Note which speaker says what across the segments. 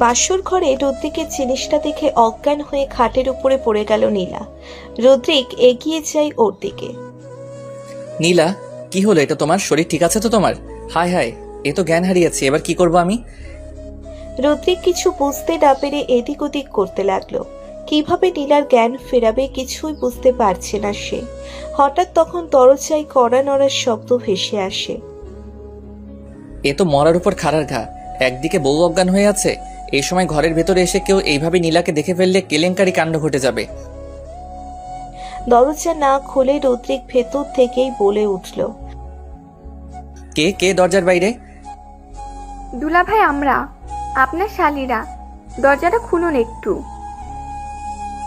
Speaker 1: বাসর ঘরে রদ্রিকের জিনিসটা দেখে অজ্ঞান হয়ে খাটের উপরে পড়ে গেল নীলা। রদ্রিক এগিয়ে যায় ওর দিকে।
Speaker 2: নীলা, কি হলো? এটা তোমার শরীর ঠিক আছে তো তোমার? হায় হায়, এ তো জ্ঞান হারিয়েছে, এবার কি করব আমি?
Speaker 1: রদ্রিক কিছু বুঝতে না পেরে এদিক ওদিক করতে লাগলো। কিভাবে নীলার জ্ঞান ফেরাবে কিছুই বুঝতে পারছে না সে। হঠাৎ তখন দরজায় কড়া নড়ার শব্দ ভেসে আসে।
Speaker 2: এ তো মরার উপর খাড়ার ঘা। একদিকে বউ অজ্ঞান হয়ে আছে, এই সময় ঘরের ভেতরে এসে কেউ এইভাবে নীলাকে দেখে ফেললে কেলেঙ্কারি কাণ্ড ঘটে যাবে।
Speaker 1: দরজা না খুলে রদ্রিক ভেতর থেকেই বলে উঠল,
Speaker 2: কে কে দরজার বাইরে?
Speaker 3: দুলাভাই, আমরা আপনার শালীরা। দরজাটা খুলুন একটু।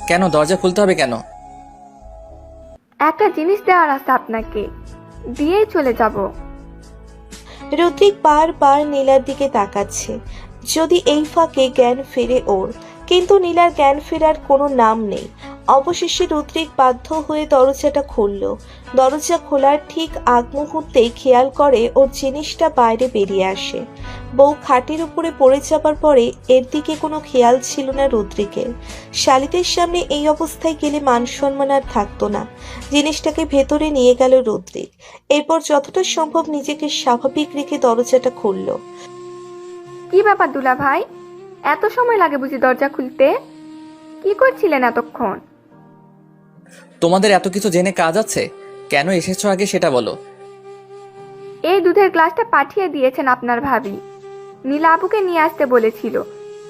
Speaker 2: কেন দরজা খুলতে হবে কেন?
Speaker 3: একটা জিনিস দেওয়ার আছে আপনাকে, দিয়েই চলে যাব।
Speaker 1: রদ্রিক বারবার নীলার দিকে তাকাচ্ছে, যদি এই ফাঁকে জ্ঞান ফেরে ওর। কিন্তু নীলার জ্ঞান ফেরার কোনো নাম নেই। অবশেষে রদ্রিক বাধ্য হয়ে দরজাটা খুলল। দরজা খোলার ঠিক আগ মুহূর্তেই খেয়াল করে ওর জিনিসটা বাইরে বেরিয়ে আসে। বউ খাটের উপরে পড়ে যাবার পরে এর দিকে কোনো খেয়াল ছিল না রদ্রিকের। শালিদের সামনে এই অবস্থায় গেলে মান সম্মান আর থাকতো না। জিনিসটাকে ভেতরে নিয়ে গেল রদ্রিক। এরপর যতটা সম্ভব নিজেকে স্বাভাবিক রেখে দরজাটা খুলল।
Speaker 3: কি ব্যাপার দুলাভাই, এত সময় লাগে বুঝি দরজা খুলতে? কি করছিলেন এতক্ষণ?
Speaker 2: তোমাদের এত কিছু জেনে কাজ আছে? কেন এসেছো আগে সেটা বলো।
Speaker 3: এই দুধের গ্লাসটা পাঠিয়ে দিয়েছেন আপনার ভাবি। নীলা আপুকে নিয়ে আসতে বলেছিল,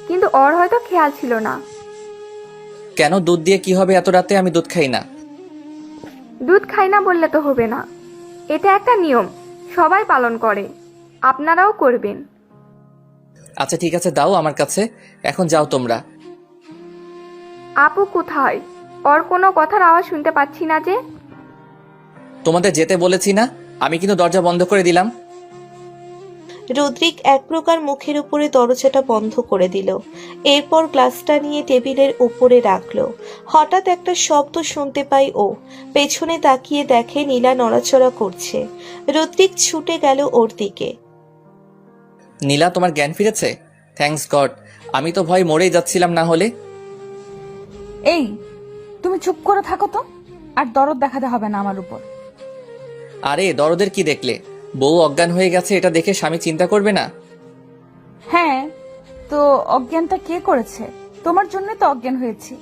Speaker 3: কিন্তু ওর হয়তো খেয়াল ছিল না।
Speaker 2: কেন? দুধ দিয়ে কি হবে এত রাতে? আমি দুধ খাই না।
Speaker 3: দুধ খাই না বললে তো হবে না, এটা একটা নিয়ম, সবাই পালন করে, আপনারাও করবেন।
Speaker 2: আচ্ছা ঠিক আছে, দাও আমার কাছে, এখন যাও তোমরা।
Speaker 3: আপু কোথায়? ওর কোনো কথার আওয়াজ শুনতে পাচ্ছি না যে।
Speaker 2: তোমাদের যেতে বলেছি না? আমি কিন্তু দরজা বন্ধ করে দিলাম।
Speaker 1: রদ্রিক এক প্রকার মুখের উপরে দরজাটা বন্ধ করে দিল। এরপর গ্লাসটা নিয়ে টেবিলের উপরে রাখলো। হঠাৎ একটা শব্দ শুনতে পাই ও। পেছনে তাকিয়ে দেখে নীলা নড়াচড়া করছে। রদ্রিক ছুটে গেল ওর দিকে।
Speaker 2: নীলা, তোমার জ্ঞান ফিরেছে? থ্যাঙ্কস গড, আমি তো ভয় মরেই যাচ্ছিলাম না হলে।
Speaker 4: এই, তুমি চুপ করে থাকো তো, আর দরদ দেখাতে হবে না আমার উপর।
Speaker 2: আরে দরদের কি দেখলে? বউ অজ্ঞান হয়ে গেছে, এটা দেখে স্বামী চিন্তা করবে না?
Speaker 4: হ্যাঁ, তো অজ্ঞানটা কে করেছে? তোমার জন্য তো অজ্ঞান হয়েছি।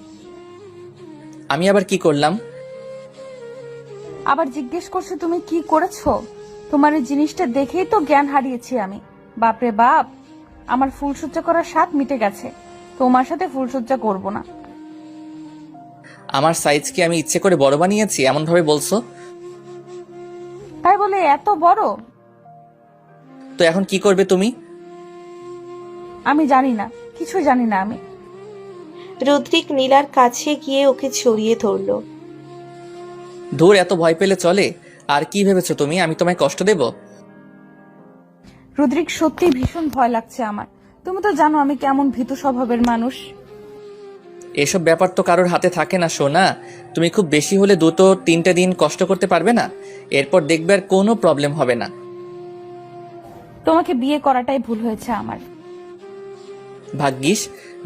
Speaker 2: আমি আবার কি করলাম?
Speaker 4: আবার জিজ্ঞেস করছো তুমি কি করেছো? তোমার এই জিনিসটা দেখেই তো জ্ঞান হারিয়েছি আমি। বাপরে বাপ, আমার ফুলসজ্জা করার স্বাদ মিটে গেছে। তোমার সাথে ফুলসজ্জা করব না।
Speaker 2: আমার সাইজ কি আমি ইচ্ছে করে বড় বানিয়েছি এমন ভাবে বলছো?
Speaker 4: তাই বলে এত বড়?
Speaker 2: তো এখন কি করবে তুমি?
Speaker 4: আমি জানি না, কিছু জানি না আমি।
Speaker 1: রদ্রিক নীলার কাছে গিয়ে ওকে ছড়িয়ে ধরল।
Speaker 2: ধুর, এত ভয় পেলে চলে? আর কি ভেবেছো তুমি আমি তোমায় কষ্ট দেব?
Speaker 4: রুদ্রিক, সত্যি ভীষণ ভয় লাগছে আমার। তুমি তো জানো আমি কেমন ভীতু স্বভাবের মানুষ।
Speaker 2: এসব ব্যাপার তো কারোর হাতে থাকে না সোনা। তুমি খুব বেশি হলে 2-3 দিন কষ্ট করতে পারবে না, এরপর দেখবে আর কোনো প্রবলেম হবে না।
Speaker 4: তোমাকে বিয়ে করাটাই ভুল হয়েছে আমার।
Speaker 2: ভাগ্যিস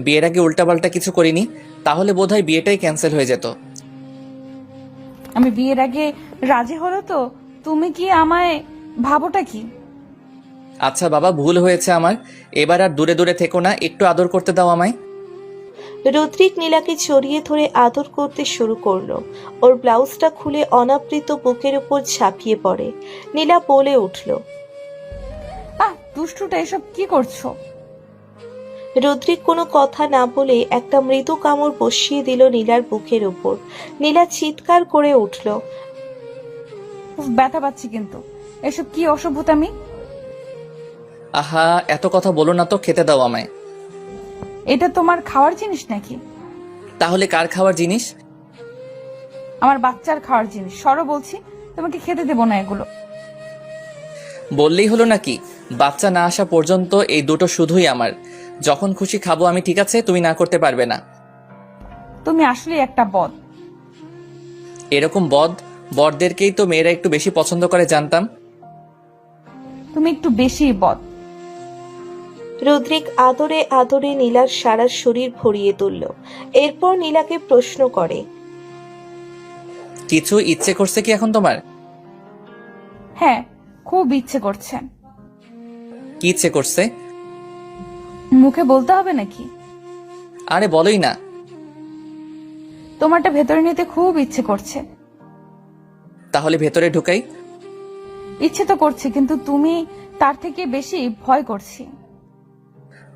Speaker 2: বিয়ের আগে উল্টাপাল্টা কিছু করিনি, তাহলে বোধহয় বিয়েটাই ক্যান্সেল হয়ে যেত।
Speaker 4: আমি বিয়ের আগে রাজি হলো তো তুমি কি আমায় ভাবোটা কি?
Speaker 2: আচ্ছা বাবা, ভুল হয়েছে আমার, এবার আর দূরে দূরে থেকো না, একটু আদর করতে দাও আমায়।
Speaker 1: রদ্রিক নীলাকে জড়িয়ে ধরে আদর করতে শুরু করলো। ওর ব্লাউজটা খুলে অনাবৃত বুকের উপর ঝাঁপিয়ে পড়ে। নীলা বলে উঠল,
Speaker 4: দুষ্টুটা, এসব কি করছো?
Speaker 1: রদ্রিক কোনো কথা না বলে একটা মৃদু কামড় বসিয়ে দিল নীলার বুকের উপর। নীলা চিৎকার করে উঠল।
Speaker 4: উফ, ব্যথা পাচ্ছি কিন্তু। এসব কি অসভ্যতামি?
Speaker 2: আহা, এত কথা বলো না তো, খেতে দাও আমায়।
Speaker 4: এটা তোমার খাওয়ার জিনিস নাকি?
Speaker 2: তাহলে কার খাওয়ার জিনিস?
Speaker 4: আমার বাচ্চার খাওয়ার জিনিস। সরো বলছি, তোমাকে খেতে দেবো না এগুলো।
Speaker 2: বললেই হলো নাকি? বাচ্চা না আসা পর্যন্ত এই দুটো শুধুই আমার, যখন খুশি খাবো আমি, ঠিক আছে? তুমি না করতে পারবে না।
Speaker 4: তুমি আসলে একটা বদ।
Speaker 2: এরকম বরদেরকেই তো মেয়েরা একটু বেশি পছন্দ করে, জানতাম।
Speaker 4: তুমি একটু বেশি বদ।
Speaker 1: রুদ্রিক আদরে আদরে নীলার সারা শরীর ভরিয়ে তুলল। এরপর নীলাকে প্রশ্ন করে,
Speaker 2: কিছু ইচ্ছে করছে কি এখন তোমার?
Speaker 4: হ্যাঁ, খুব ইচ্ছে করছে।
Speaker 2: কি ইচ্ছে করছে?
Speaker 4: মুখে বলতে হবে নাকি?
Speaker 2: আরে বলোই না।
Speaker 4: তোমারটা ভেতরে নিতে খুব ইচ্ছে করছে।
Speaker 2: তাহলে ভেতরে ঢুকাই।
Speaker 4: ইচ্ছে তো করছে, কিন্তু তুমি তার থেকে বেশি ভয় করছি।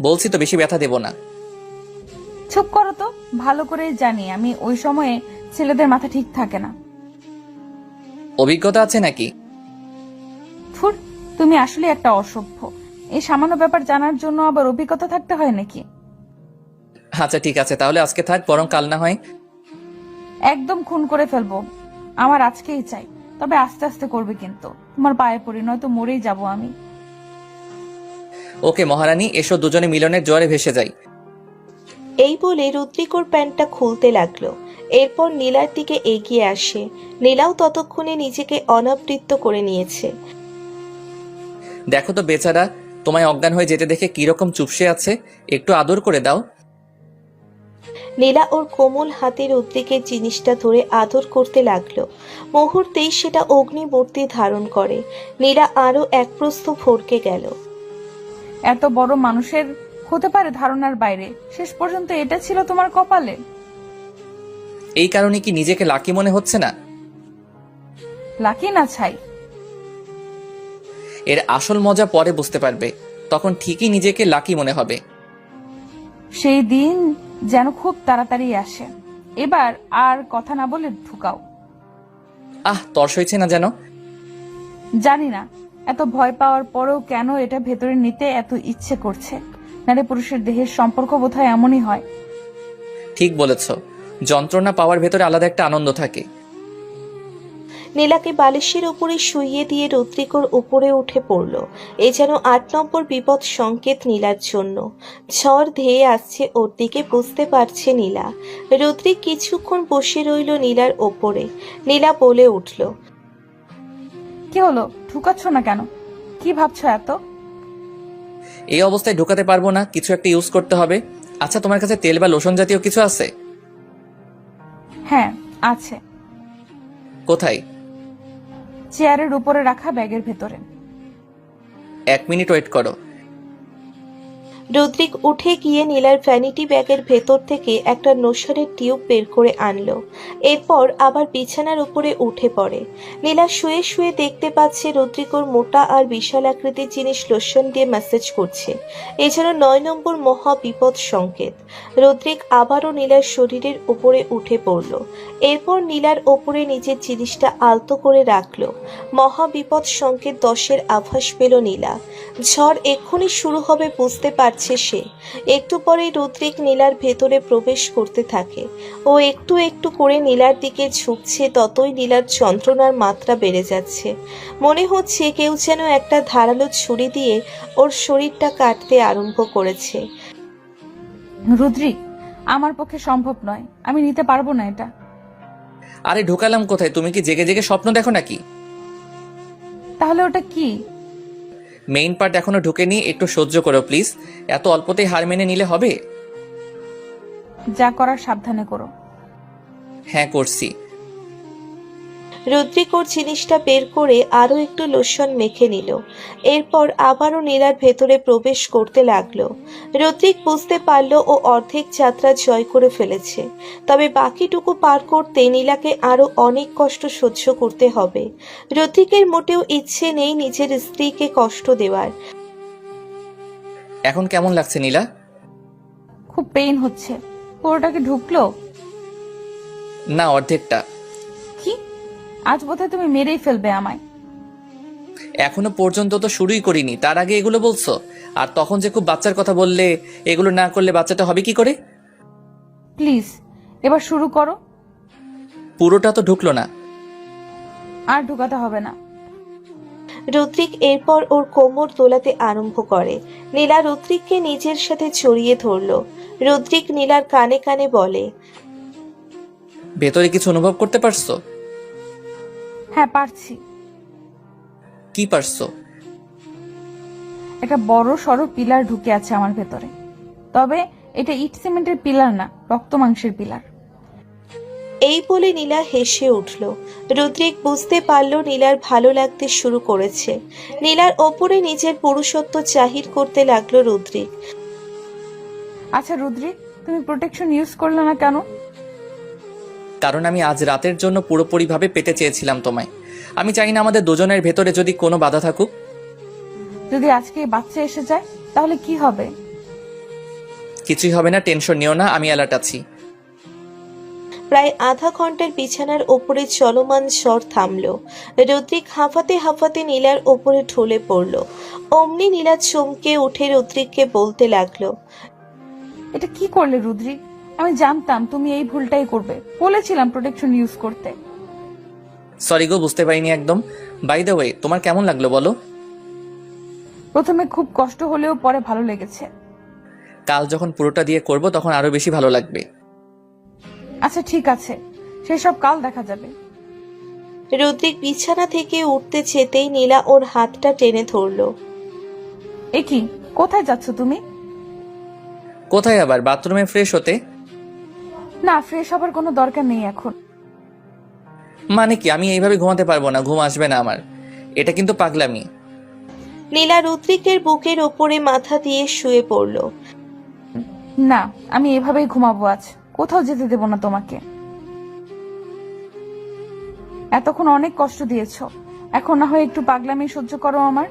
Speaker 2: বলছি তো বেশি ব্যথা দেব না।
Speaker 4: চুপ করো তো, ভালো করে জানি আমি ওই সময়ে ছেলেদের মাথা ঠিক থাকে না।
Speaker 2: অভিজ্ঞতা আছে নাকি?
Speaker 4: থুর, তুমি আসলে একটা অসভ্য। এই সামান্য ব্যাপার জানার জন্য আবার অভিজ্ঞতা থাকতে হয় নাকি?
Speaker 2: আচ্ছা ঠিক আছে, তাহলে আজকে থাক, বরং কাল না হয়।
Speaker 4: একদম খুন করে ফেলবো। আমার আজকেই চাই, তবে আস্তে আস্তে করবে কিন্তু। তোমার পায়ে পড়ি, নয়তো মরেই যাব আমি।
Speaker 2: ওকে মহারানী, এসো দুজনে মিলনের জোয়ারে ভেসে যাই।
Speaker 1: এই বলে রুদ্রিক ওর প্যান্টটা খুলতে লাগলো। এরপর নীলার দিকে এগিয়ে আসে। নীলাও ততক্ষণে নিজেকে অনাবৃত্ত করে নিয়েছে।
Speaker 2: দেখো তো বেচারা, তোমায় অজ্ঞান হয়ে যেতে দেখে কিরকম চুপসে আছে, একটু আদর করে দাও।
Speaker 1: নীলা ওর কোমল হাতে রুদ্রিকের জিনিসটা ধরে আদর করতে লাগলো। মুহূর্তেই সেটা অগ্নিমূর্তি ধারণ করে। নীলা আরো এক প্রস্থ ভরকে গেল।
Speaker 4: এত বড় মানুষের হতে পারে ধারণার বাইরে। শেষ পর্যন্ত এটা ছিল তোমার কপালে।
Speaker 2: এই কারণে কি নিজেকে লাকি মনে হচ্ছে না?
Speaker 4: লাকি না ছাই।
Speaker 2: এর আসল মজা পরে বুঝতে পারবে, তখন ঠিকই নিজেকে লাকি মনে হবে।
Speaker 4: সেই দিন যেন খুব তাড়াতাড়ি আসে। এবার আর কথা না বলে ঢুকাও।
Speaker 2: তর্স হয়েছে না যেন?
Speaker 4: জানি না এত ভয় পাওয়ার পরেও কেন এটা ভেতরে নিতে এত ইচ্ছে করছে। নারী পুরুষের দেহের সম্পর্ক বোধহয় এমনই হয়।
Speaker 2: ঠিক বলেছ, যন্ত্রণা পাওয়ার ভেতরে আলাদা একটা আনন্দ থাকে।
Speaker 1: নীলাকে বালিশের উপরে শুইয়ে দিয়ে রুদ্রিক ওর উপরে উঠে পড়ল। এ যেন ৮ নম্বর বিপদ সংকেত নীলার জন্য। ঝড় ধেয়ে আসছে ওর দিকে, বুঝতে পারছে নীলা। রুদ্রিক কিছুক্ষণ বসে রইল নীলার ওপরে। নীলা বলে উঠল,
Speaker 4: কি হলো, ঢুকাচ্ছ না কেন? কি ভাবছো এত?
Speaker 2: এই অবস্থায় ঢুকাতে পারবো না, কিছু একটা ইউজ করতে হবে। আচ্ছা, তোমার কাছে তেল বা লোশন জাতীয় কিছু আছে?
Speaker 4: হ্যাঁ আছে,
Speaker 2: কোথায়?
Speaker 4: চেয়ারের উপরে রাখা ব্যাগের ভেতরে।
Speaker 2: 1 মিনিট ওয়েট করো।
Speaker 1: রুদ্রিক উঠে গিয়ে নীলার ভ্যানিটি ব্যাগের ভেতর থেকে একটা নশারের টিউব বের করে আনলো। এরপর আবার বিছানার উপরে উঠে পড়ে। নীলা শুয়ে শুয়ে দেখতে পাচ্ছে রুদ্রিক ওর মোটা আর বিশাল আকৃতির জিনিস লোশন দিয়ে ম্যাসেজ করছে। এছাড়া ৯ নম্বর মহা বিপদ সংকেত। রুদ্রিক আবারও নীলার শরীরের উপরে উঠে পড়ল। এরপর নীলার ওপরে নিজের জিনিসটা আলতো করে রাখলো। মহা বিপদ সংকেত 10-এর আভাস পেল নীলা। ঝড় এক্ষুনি শুরু হবে বুঝতে পারছে সে। একটু পরেই রুদ্রিক নীলার ভেতরে প্রবেশ করতে থাকে। ও একটু একটু করে নীলার দিকে ঝুঁকছে, ততই নীলার যন্ত্রণার মাত্রা বেড়ে যাচ্ছে। মনে হচ্ছে কেউ যেন একটা ধারালো ছুরি দিয়ে ওর শরীরটা কাটতে আরম্ভ করেছে।
Speaker 4: রুদ্রিক, আমার পক্ষে সম্ভব নয়, আমি নিতে পারবো না এটা।
Speaker 2: আরে ঢুকালাম কোথায়? তুমি কি জেগে জেগে স্বপ্ন দেখো নাকি?
Speaker 4: তাহলে ওটা কি?
Speaker 2: মেইন পার্ট এখনো ঢুকেনি, একটু সহ্য করো প্লিজ। এত অল্পতেই হার মেনে নিলে হবে?
Speaker 4: যা করার সাবধানে করো।
Speaker 2: হ্যাঁ করছি।
Speaker 1: রুদ্রিক ওর জিনিসটা বের করে আরো একটু লোশন মেখে নিল। এরপর আবারও নীলার ভেতরে প্রবেশ করতে লাগলো। রুদ্রিক বুঝতে পারল ও অর্ধেক যাত্রা জয় করে ফেলেছে। তবে বাকিটুকু পার করতে নীলাকে আরো অনেক কষ্ট সহ্য করতে হবে। রুদ্রিকের মোটেও ইচ্ছে নেই নিজের স্ত্রীকে কষ্ট দেওয়ার।
Speaker 2: এখন কেমন লাগছে নীলা?
Speaker 4: খুব পেইন হচ্ছে। পুরোটা কি ঢুকলো?
Speaker 2: না, অর্ধেকটা।
Speaker 4: কি? আজ বোধহয় তুমি মেরেই ফেলবে আমায়।
Speaker 2: এখনো পর্যন্ত তো শুরুই করিনি, তার আগে এগুলো বলছো? আর তখন যে খুব বাচ্চার কথা বললে, এগুলো না করলে বাচ্চাটা হবে কি করে?
Speaker 4: প্লিজ এবার শুরু করো।
Speaker 2: পুরোটা তো ঢুকলো না।
Speaker 4: আর ঢুকাতে হবে না।
Speaker 1: রুদ্রিক এরপর ওর কোমর দোলাতে আরম্ভ করে। নীলা রুদ্রিককে নিজের সাথে জড়িয়ে ধরল। রুদ্রিক নীলার কানে কানে বলে,
Speaker 2: ভেতরে কিছু অনুভব করতে পারছো?
Speaker 4: হ্যাঁ পারছি।
Speaker 2: কি পারছো?
Speaker 4: একটা বড় সড়ো পিলার ঢুকে আছে আমার ভেতরে। তবে এটা ইট সিমেন্টের পিলার না, রক্ত মাংসের পিলার।
Speaker 1: এই বলে নীলা হেসে উঠল। রুদ্রিক বুঝতে পারল নীলার ভালো লাগতে শুরু করেছে। নীলার ওপরে নিজের পুরুষত্ব জাহির করতে লাগলো রুদ্রিক।
Speaker 4: আচ্ছা রুদ্রিক, তুমি প্রোটেকশন ইউজ করলে না কেন?
Speaker 2: কারণ আমি আজ রাতের জন্য পুরোপুরিভাবে পেতে চেয়েছিলাম তোমায়। আমি চাই না আমাদের দুজনের ভেতরে যদি কোনো বাধা থাকুক।
Speaker 4: যদি আজকে এই বাচ্চা এসে যায় তাহলে কি হবে?
Speaker 2: কিছুই হবে না, টেনশন নিও না, আমি অ্যালার্ট আছি।
Speaker 1: প্রায় আধা ঘন্টার বিছানার ওপরে চলমান ঝড় থামল। রুদ্রিক হাঁফাতে হাঁফাতে নীলার ওপরে ঢলে পড়ল। অমনি নীলা চমকে উঠে রুদ্রিককে বলতে লাগলো,
Speaker 4: এটা কি করলে রুদ্রিক? আমি জানতাম তুমি এই ভুলটাই করবে, বলেছিলাম প্রোটেকশন ইউজ করতে।
Speaker 2: সরি গো, বুঝতে পারিনি একদম। বাই দ্য ওয়ে, তোমার কেমন লাগলো বলো?
Speaker 4: প্রথমে খুব কষ্ট হলেও পরে ভালো লেগেছে।
Speaker 2: কাল যখন পুরোটা দিয়ে করব তখন আরো বেশি ভালো লাগবে।
Speaker 4: আচ্ছা ঠিক আছে, সেসব কাল দেখা যাবে।
Speaker 1: রুদ্রিক বিছানা থেকে উঠতে যেতেই নীলা ওর হাতটা টেনে ধরল।
Speaker 4: এ কি, কোথায় যাচ্ছ তুমি?
Speaker 2: কোথায় আবার? বাথরুমে ফ্রেশ হতে।
Speaker 4: না, ফ্রেশ হবার কোনো দরকার নেই এখন।
Speaker 2: মানে কি, আমি এইভাবে ঘুমাতে পারবো না, ঘুম আসবে না আমার। এটা কিন্তু পাগলামি।
Speaker 1: নীলা রুদ্রিকের বুকের ওপরে মাথা দিয়ে শুয়ে পড়ল।
Speaker 4: না, আমি এভাবেই ঘুমাবো আজ, কোথাও যেতে দেব না তোমাকে। এতক্ষণ অনেক কষ্ট দিয়েছো, এখন না হয় একটু পাগলামি সহ্য করো আমার।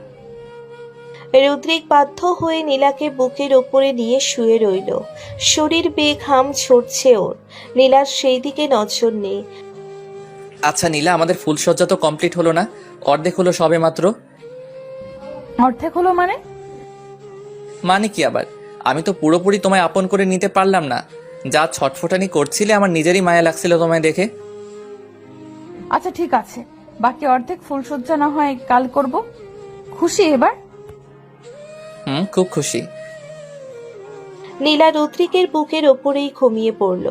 Speaker 1: রুদ্রিক বাধ্য হয়ে নীলাকে বুকের ওপরে নিয়ে শুয়ে রইল। শরীর বেয়ে ঘাম ঝরছে ওর। নীলার সেই দিকে নজর নেই।
Speaker 2: আচ্ছা নীলা, আমাদের ফুলসজ্জা তো কমপ্লিট হলো না, অর্ধেক হলো সবে মাত্র।
Speaker 4: অর্ধেক হলো মানে?
Speaker 2: মানে কি আবার? আমি তো পুরোপুরি তোমায় আপন করে নিতে পারলাম না। যা ছটফটানি করছিলে আমার নিজেরই মায়া লাগছিল তোমায় দেখে।
Speaker 4: আচ্ছা ঠিক আছে, বাকি অর্ধেক ফুলসজ্জা না হয় কাল করব। খুশি এবার?
Speaker 2: খুব খুশি।
Speaker 1: নীলা রুদ্রিকের বুকের ওপরেই ঘুমিয়ে পড়ল।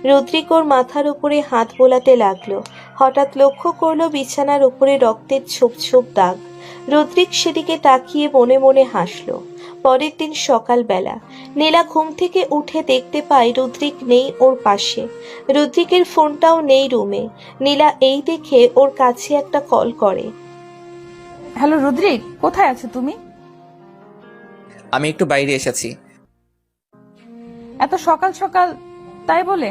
Speaker 1: রুদ্রিক ওর মাথার উপরে হাত বোলাতে লাগলো। হঠাৎ লক্ষ্য করলো বিছানার উপরে রক্তের ছোপ ছোপ দাগ। রুদ্রিক সেদিকে তাকিয়ে মনে মনে হাসলো। পরের দিন সকালবেলা নীলা ঘুম থেকে উঠে দেখতে পায় রুদ্রিক নেই ওর পাশে। রুদ্রিকের ফোনটাও নেই রুমে। নীলা এই দেখে ওর কাছে একটা কল করে।
Speaker 4: হ্যালো রুদ্রিক, কোথায় আছো তুমি?
Speaker 2: আমি একটু বাইরে এসেছি।
Speaker 4: এত সকাল সকাল তাই বলে?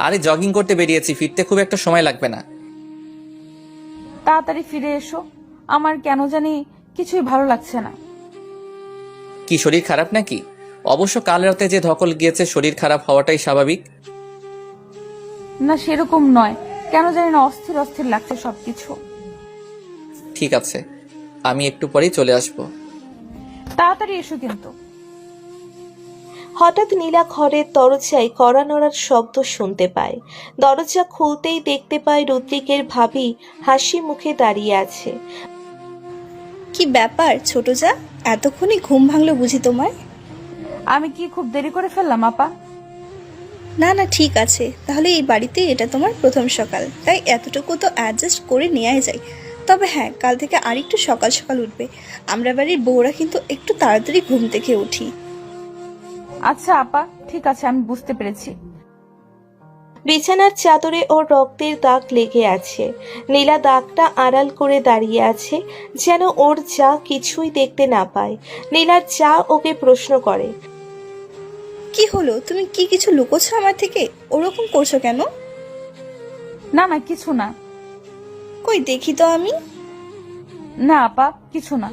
Speaker 2: আরে জগিং করতে বেরিয়েছি, ফিরতে খুব একটা সময় লাগবে না।
Speaker 4: তাড়াতাড়ি ফিরে এসো, আমার কেন জানি কিছুই ভালো লাগছে না।
Speaker 2: কি শরীর খারাপ নাকি? অবশ্য কাল রাতে যে ধকল গিয়েছে, শরীর খারাপ হওয়াটাই স্বাভাবিক।
Speaker 4: না সেরকম নয়, কেন জানি না অস্থির অস্থির লাগছে সবকিছু।
Speaker 2: ঠিক আছে, আমি একটু পরেই চলে আসবো।
Speaker 4: তাড়াতাড়ি এসো কিন্তু।
Speaker 1: হঠাৎ নীলা ঘরের দরজায় কড়া নড়ার শব্দ শুনতে পায়। দরজা খুলতেই দেখতে পায় রুদ্রিকের ভাবি হাসি মুখে দাঁড়িয়ে আছে।
Speaker 5: কি ব্যাপার ছোট যা, এতক্ষণে ঘুম ভাঙলো বুঝি তোমার?
Speaker 4: আমি কি খুব দেরি করে ফেললাম আপা?
Speaker 5: না না, ঠিক আছে, তাহলে এই বাড়িতে এটা তোমার প্রথম সকাল, তাই এতটুকু তো অ্যাডজাস্ট করে নেওয়াই যায়। তবে হ্যাঁ, কাল থেকে আরেকটু সকাল সকাল উঠবে। আমরা বাড়ির বউরা কিন্তু একটু তাড়াতাড়ি ঘুম থেকে উঠি।
Speaker 4: আচ্ছা আপা, ঠিক আছে, আমি বুঝতে পেরেছি।
Speaker 1: বিছানার চাদরে ওর রক্তের দাগ লেগে আছে। নীলা দাগটা আড়াল করে দাঁড়িয়ে আছে, যেন ওর যা কিছুই দেখতে না পায়। নীলার যা ওকে প্রশ্ন করে,
Speaker 5: কি হলো, তুমি কি কিছু লুকোছো আমার থেকে? ওরকম করছো কেন?
Speaker 4: না না, কিছু না।
Speaker 5: কই দেখি তো আমি।
Speaker 4: না আপা, কিছু না।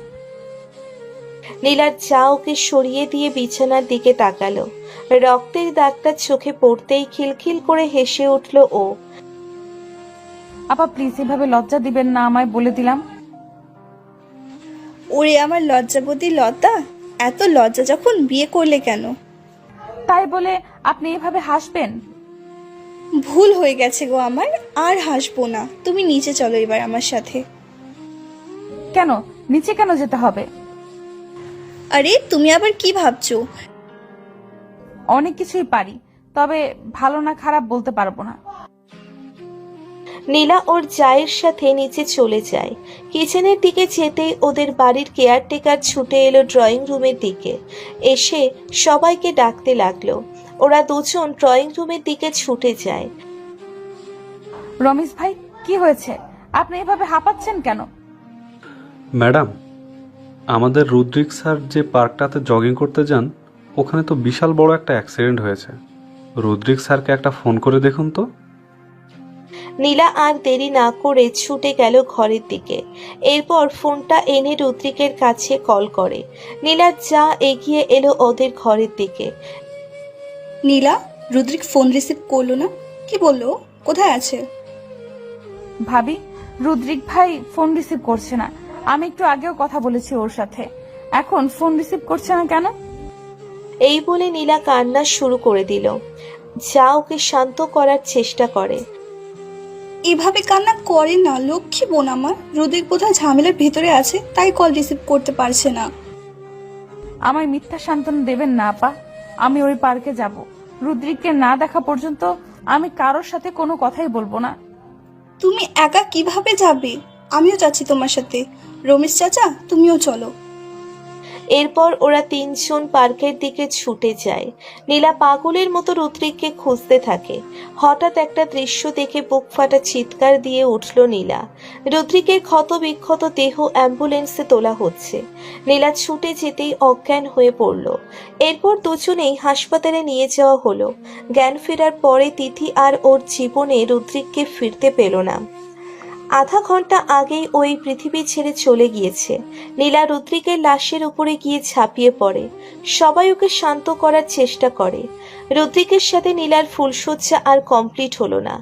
Speaker 1: নীলার যা ওকে সরিয়ে দিয়ে বিছানার দিকে তাকালো। রক্তের দাগটা চোখে পড়তেই খিলখিল করে হেসে উঠল ও।
Speaker 4: আপা প্লিজ এভাবে লজ্জা দিবেন না আমায়, বলে দিলাম।
Speaker 5: ওরে আমার লজ্জাবতী লতা, এত লজ্জা যখন বিয়ে করলে কেন?
Speaker 4: তাই বলে আপনি এভাবে হাসবেন?
Speaker 5: ভুল হয়ে গেছে গো আমার, আর হাসবো না। তুমি নিচে চলো এবার আমার সাথে।
Speaker 4: কেন নিচে কেন যেতে হবে?
Speaker 5: আরে তুমি আবার কি ভাবছো?
Speaker 4: অনেক কিছুই পারি, তবে ভালো না খারাপ বলতে পারবো না।
Speaker 1: নীলা ওর জায়ের সাথে নিচে চলে যায়। কিচেনের দিকে যেতেই ওদের বাড়ির কেয়ারটেকার ছুটে এলো ড্রয়িং রুমের দিকে। এসে সবাইকে ডাকতে লাগলো। ওরা দুজন ড্রয়িং রুমের দিকে ছুটে যায়।
Speaker 4: রমেশ ভাই, কি হয়েছে? আপনি এভাবে হাঁপাচ্ছেন কেন?
Speaker 6: ম্যাডাম, আমাদের রুদ্রিক স্যার যে পার্কটাতে জগিং করতে যান, ওখানে তো বিশাল বড় একটা অ্যাক্সিডেন্ট হয়েছে। রুদ্রিক স্যারকে একটা ফোন করে দেখুন তো।
Speaker 1: নীলা আর দেরি না করে ছুটে গেল ঘরের দিকে। এরপর ফোনটা এনে রুদ্রিকের কাছে কল করে। নীলা যা এগিয়ে এলো ওদের ঘরের দিকে।
Speaker 5: নীলা, রুদ্রিক ফোন রিসিভ করলো না, কি বললো? কোথায় আছে?
Speaker 4: ভাবি, রুদ্রিক ভাই ফোন রিসিভ করছে না। আমি একটু আগেও কথা বলেছি ওর সাথে। এখন ফোন রিসিভ করছে না কেন?
Speaker 1: এই বলে নীলা কান্না শুরু করে দিল। যা ওকে শান্ত করার চেষ্টা করে।
Speaker 5: এভাবে কান্না করে না লক্ষ্মী বোন আমার। রুদ্রিক বোধহয় ঝামেলার ভেতরে আছে, তাই কল রিসিভ করতে পারছে না।
Speaker 4: আমায় মিথ্যা সান্ত্বনা দেবেন না আপা। আমি ওই পার্কে যাব। রুদ্রিককে না দেখা পর্যন্ত আমি কারোর সাথে কোনো কথাই বলবো না।
Speaker 5: তুমি একা কিভাবে যাবে? আমিও যাচ্ছি তোমার সাথে। রমেশ চাচা, তুমিও চলো।
Speaker 1: এরপর ওরা তিনজন পার্কের দিকে ছুটে যায়। নীলা পাগলের মতো রুদ্রিককে খুঁজতে থাকে। হঠাৎ একটা দৃশ্য দেখে বুক ফাটা চিৎকার দিয়ে উঠল নীলা। রুদ্রিকের ক্ষত বিক্ষত দেহ অ্যাম্বুলেন্সে তোলা হচ্ছে। নীলা ছুটে যেতেই অজ্ঞান হয়ে পড়ল। এরপর দুজনেই হাসপাতালে নিয়ে যাওয়া হলো। জ্ঞান ফেরার পরে তিথি আর ওর জীবনে রুদ্রিককে ফিরতে পেল না। আধা ঘন্টা আগেই ওই পৃথিবী ছেড়ে চলে গিয়েছে। নীলা রুদ্রিকের লাশের উপরে গিয়ে ঝাঁপিয়ে পড়ে। সবাই ওকে শান্ত করার চেষ্টা করে। রুদ্রিকের সাথে নীলার ফুলশয্যা আর কমপ্লিট হলো না।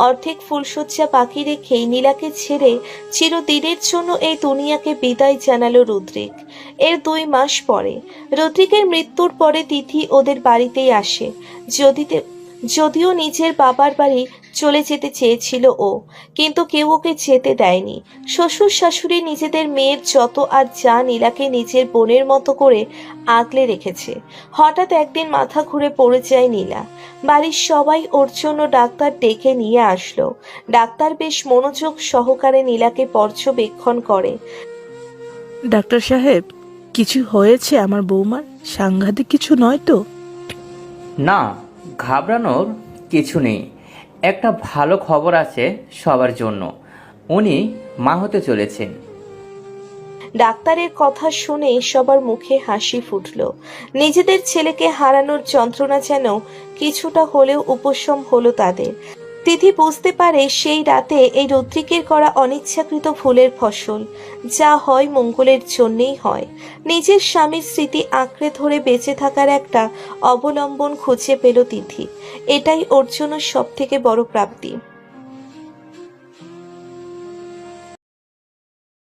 Speaker 1: অর্ধেক ফুলশয্যা বাকি রেখেই নীলাকে ছেড়ে চিরদিনের জন্য এই দুনিয়াকে বিদায় জানালো রুদ্রিক। এর 2 মাস পরে রুদ্রিকের মৃত্যুর পরে তিথি ওদের বাড়িতেই আসে। যদিও নিজের বাবার বাড়ি চলে যেতে চেয়েছিল ও, কিন্তু কেউ ওকে যেতে দেয়নি। শ্বশুর শাশুড়ি নিজেদের মেয়ের যত আর যা নীলাকে নিজের বোনের মতো করে আগলে রেখেছে। হঠাৎ একদিন মাথা ঘুরে পড়ে যায় নীলা। বাড়ির সবাই ওর জন্য ডাক্তার ডেকে নিয়ে আসলো। ডাক্তার বেশ মনোযোগ সহকারে নীলাকে পর্যবেক্ষণ করে।
Speaker 7: ডাক্তার সাহেব, কিছু হয়েছে আমার বৌমার? সাংঘাতিক কিছু নয় তো?
Speaker 8: না, ঘাবড়ানোর কিছু নেই। একটা ভালো খবর আছে সবার জন্য। উনি মা হতে চলেছেন।
Speaker 1: ডাক্তারের কথা শুনে সবার মুখে হাসি ফুটল। নিজেদের ছেলেকে হারানোর যন্ত্রণা যেন কিছুটা হলেও উপশম হলো তাদের। তিথি বুঝতে পারে সেই রাতে এই রুদ্রিকের করা অনিচ্ছাকৃত ভুলের ফসল। যা হয় মঙ্গলের জন্যেই হয়। নিজের স্বামীর স্মৃতি আঁকড়ে ধরে বেঁচে থাকার একটা অবলম্বন খুঁজে পেল তিথি। এটাই ওর জন্য সব থেকে বড় প্রাপ্তি।